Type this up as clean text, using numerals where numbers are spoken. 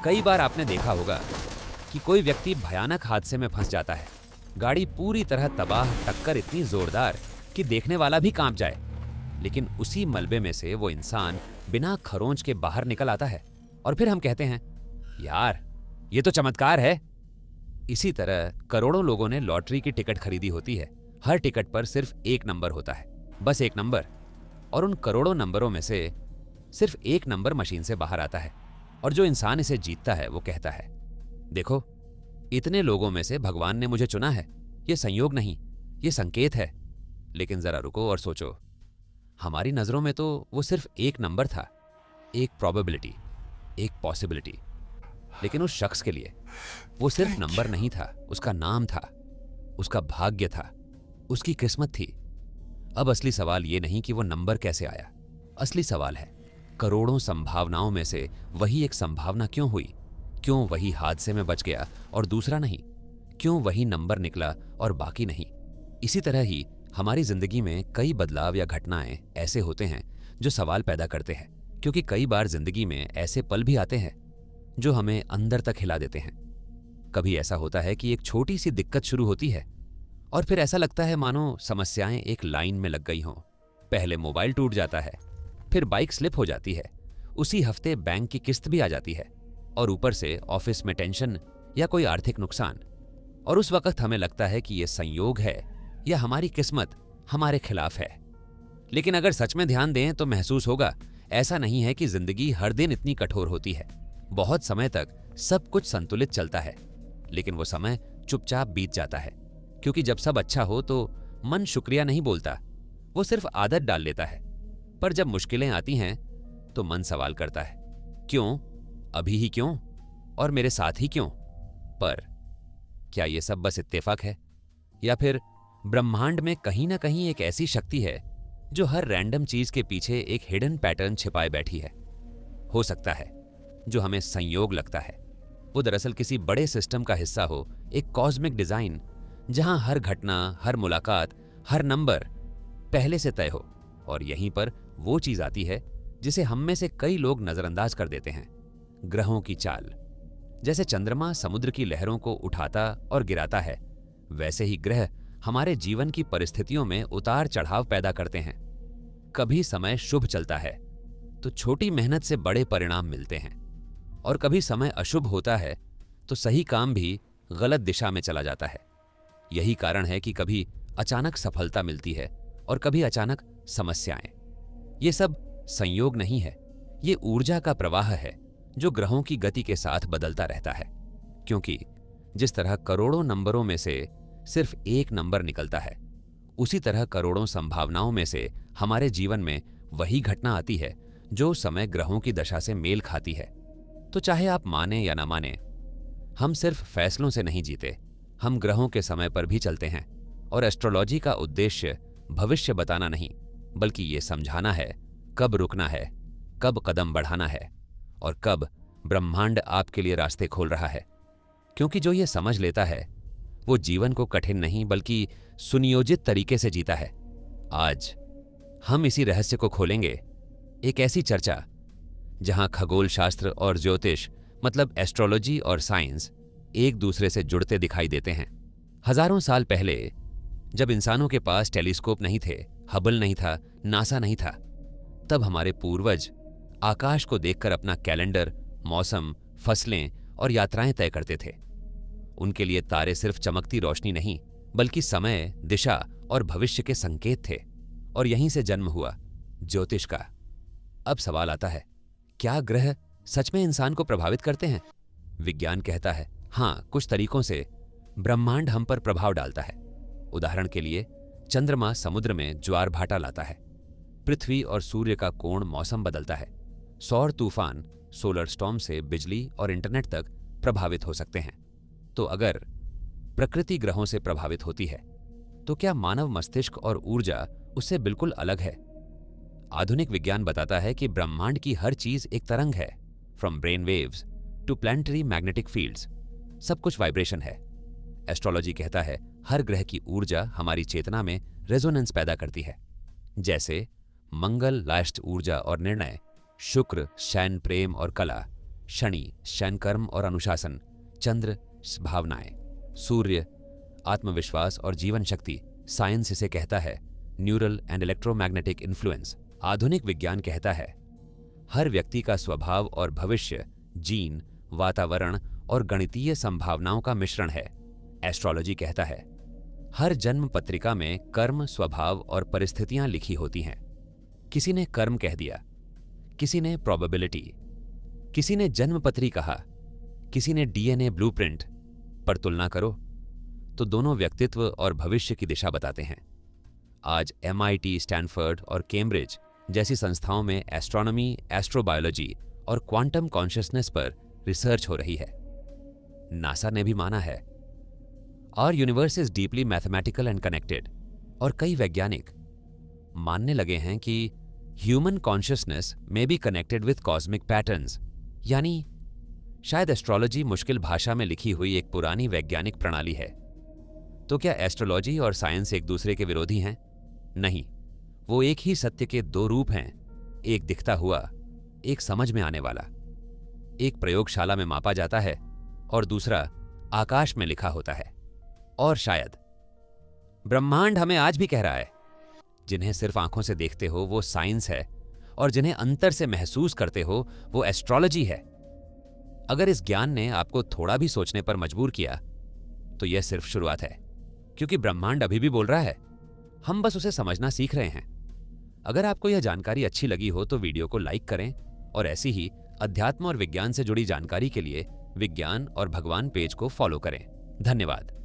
कई बार आपने देखा होगा कि कोई व्यक्ति भयानक हादसे में फंस जाता है। गाड़ी पूरी तरह तबाह, टक्कर इतनी जोरदार कि देखने वाला भी कांप जाए, लेकिन उसी मलबे में से वो इंसान बिना खरोंच के बाहर निकल आता है और फिर हम कहते हैं, यार ये तो चमत्कार है। इसी तरह करोड़ों लोगों ने लॉटरी की टिकट खरीदी होती है। हर टिकट पर सिर्फ एक नंबर होता है, बस एक नंबर, और उन करोड़ों नंबरों में से सिर्फ एक नंबर मशीन से बाहर आता है और जो इंसान इसे जीतता है वो कहता है, देखो इतने लोगों में से भगवान ने मुझे चुना है, ये संयोग नहीं, ये संकेत है। लेकिन जरा रुको और सोचो, हमारी नजरों में तो वो सिर्फ एक नंबर था, एक प्रोबेबिलिटी, एक पॉसिबिलिटी। लेकिन उस शख्स के लिए वो सिर्फ नंबर नहीं था, उसका नाम था, उसका भाग्य था, उसकी किस्मत थी। अब असली सवाल ये नहीं कि वो नंबर कैसे आया, असली सवाल है करोड़ों संभावनाओं में से वही एक संभावना क्यों हुई? क्यों वही हादसे में बच गया और दूसरा नहीं? क्यों वही नंबर निकला और बाकी नहीं? इसी तरह ही हमारी जिंदगी में कई बदलाव या घटनाएं ऐसे होते हैं जो सवाल पैदा करते हैं, क्योंकि कई बार जिंदगी में ऐसे पल भी आते हैं जो हमें अंदर तक हिला देते हैं। कभी ऐसा होता है कि एक छोटी सी दिक्कत शुरू होती है और फिर ऐसा लगता है मानो समस्याएं एक लाइन में लग गई हों। पहले मोबाइल टूट जाता है, फिर बाइक स्लिप हो जाती है, उसी हफ्ते बैंक की किस्त भी आ जाती है और ऊपर से ऑफिस में टेंशन या कोई आर्थिक नुकसान। और उस वक्त हमें लगता है कि यह संयोग है या हमारी किस्मत हमारे खिलाफ है। लेकिन अगर सच में ध्यान दें तो महसूस होगा ऐसा नहीं है कि जिंदगी हर दिन इतनी कठोर होती है। बहुत समय तक सब कुछ संतुलित चलता है, लेकिन वो समय चुपचाप बीत जाता है, क्योंकि जब सब अच्छा हो तो मन शुक्रिया नहीं बोलता, वो सिर्फ आदत डाल लेता है। पर जब मुश्किलें आती हैं तो मन सवाल करता है, क्यों, अभी ही क्यों, और मेरे साथ ही क्यों? पर क्या ये सब बस इत्तेफाक है, या फिर ब्रह्मांड में कहीं ना कहीं एक ऐसी शक्ति है जो हर रैंडम चीज के पीछे एक हिडन पैटर्न छिपाए बैठी है? हो सकता है जो हमें संयोग लगता है वो दरअसल किसी बड़े सिस्टम का हिस्सा हो, एक कॉस्मिक डिजाइन जहां हर घटना, हर मुलाकात, हर नंबर पहले से तय हो। और यहीं पर वो चीज आती है जिसे हम में से कई लोग नजरअंदाज कर देते हैं, ग्रहों की चाल। जैसे चंद्रमा समुद्र की लहरों को उठाता और गिराता है, वैसे ही ग्रह हमारे जीवन की परिस्थितियों में उतार चढ़ाव पैदा करते हैं। कभी समय शुभ चलता है तो छोटी मेहनत से बड़े परिणाम मिलते हैं, और कभी समय अशुभ होता है तो सही काम भी गलत दिशा में चला जाता है। यही कारण है कि कभी अचानक सफलता मिलती है और कभी अचानक समस्याएं। ये सब संयोग नहीं है, ये ऊर्जा का प्रवाह है जो ग्रहों की गति के साथ बदलता रहता है। क्योंकि जिस तरह करोड़ों नंबरों में से सिर्फ एक नंबर निकलता है, उसी तरह करोड़ों संभावनाओं में से हमारे जीवन में वही घटना आती है जो समय ग्रहों की दशा से मेल खाती है। तो चाहे आप माने या ना माने, हम सिर्फ फैसलों से नहीं जीते, हम ग्रहों के समय पर भी चलते हैं। और एस्ट्रोलॉजी का उद्देश्य भविष्य बताना नहीं, बल्कि ये समझाना है कब रुकना है, कब कदम बढ़ाना है और कब ब्रह्मांड आपके लिए रास्ते खोल रहा है। क्योंकि जो ये समझ लेता है वो जीवन को कठिन नहीं बल्कि सुनियोजित तरीके से जीता है। आज हम इसी रहस्य को खोलेंगे, एक ऐसी चर्चा जहां खगोल शास्त्र और ज्योतिष, मतलब एस्ट्रोलॉजी और साइंस, एक दूसरे से जुड़ते दिखाई देते हैं। हजारों साल पहले जब इंसानों के पास टेलीस्कोप नहीं थे, हबल नहीं था, नासा नहीं था, तब हमारे पूर्वज आकाश को देखकर अपना कैलेंडर, मौसम, फसलें और यात्राएं तय करते थे। उनके लिए तारे सिर्फ चमकती रोशनी नहीं बल्कि समय, दिशा और भविष्य के संकेत थे। और यहीं से जन्म हुआ ज्योतिष का। अब सवाल आता है, क्या ग्रह सच में इंसान को प्रभावित करते हैं? विज्ञान कहता है हाँ, कुछ तरीकों से ब्रह्मांड हम पर प्रभाव डालता है। उदाहरण के लिए चंद्रमा समुद्र में ज्वार भाटा लाता है, पृथ्वी और सूर्य का कोण मौसम बदलता है, सौर तूफान सोलर स्टॉर्म से बिजली और इंटरनेट तक प्रभावित हो सकते हैं। तो अगर प्रकृति ग्रहों से प्रभावित होती है तो क्या मानव मस्तिष्क और ऊर्जा उससे बिल्कुल अलग है? आधुनिक विज्ञान बताता है कि ब्रह्मांड की हर चीज एक तरंग है, from brain waves to planetary magnetic fields, सब कुछ वाइब्रेशन है। एस्ट्रोलॉजी कहता है हर ग्रह की ऊर्जा हमारी चेतना में रेजोनेंस पैदा करती है। जैसे मंगल लास्ट ऊर्जा और निर्णय, शुक्र शैन, प्रेम और कला, शनि शन कर्म और अनुशासन, चंद्र भावनाएं, सूर्य आत्मविश्वास और जीवन शक्ति, साइंस इसे कहता है न्यूरल एंड इलेक्ट्रोमैग्नेटिक इन्फ्लुएंस। आधुनिक विज्ञान कहता है हर व्यक्ति का स्वभाव और भविष्य जीन, वातावरण और गणितीय संभावनाओं का मिश्रण है। एस्ट्रोलॉजी कहता है हर जन्म पत्रिका में कर्म, स्वभाव और परिस्थितियां लिखी होती हैं। किसी ने कर्म कह दिया, किसी ने प्रोबेबिलिटी, किसी ने जन्मपत्री कहा, किसी ने डीएनए ब्लूप्रिंट। पर तुलना करो तो दोनों व्यक्तित्व और भविष्य की दिशा बताते हैं। आज MIT, स्टैनफोर्ड और कैम्ब्रिज जैसी संस्थाओं में एस्ट्रोनॉमी, एस्ट्रोबायोलॉजी और क्वांटम कॉन्शियसनेस पर रिसर्च हो रही है। नासा ने भी माना है और universe is deeply mathematical and connected. और कई वैज्ञानिक मानने लगे हैं कि ह्यूमन कॉन्शियसनेस में be connected with cosmic patterns. यानी शायद एस्ट्रोलॉजी मुश्किल भाषा में लिखी हुई एक पुरानी वैज्ञानिक प्रणाली है। तो क्या एस्ट्रोलॉजी और साइंस एक दूसरे के विरोधी हैं? नहीं, वो एक ही सत्य के दो रूप हैं। एक दिखता हुआ, एक समझ में आने वाला। एक प्रयोगशाला में मापा जाता है और दूसरा आकाश में लिखा होता है। और शायद ब्रह्मांड हमें आज भी कह रहा है जिन्हें सिर्फ आंखों से देखते हो वो साइंस है, और जिन्हें अंतर से महसूस करते हो वो एस्ट्रोलॉजी है। अगर इस ज्ञान ने आपको थोड़ा भी सोचने पर मजबूर किया तो यह सिर्फ शुरुआत है, क्योंकि ब्रह्मांड अभी भी बोल रहा है, हम बस उसे समझना सीख रहे हैं। अगर आपको यह जानकारी अच्छी लगी हो तो वीडियो को लाइक करें और ऐसी ही अध्यात्म और विज्ञान से जुड़ी जानकारी के लिए विज्ञान और भगवान पेज को फॉलो करें। धन्यवाद।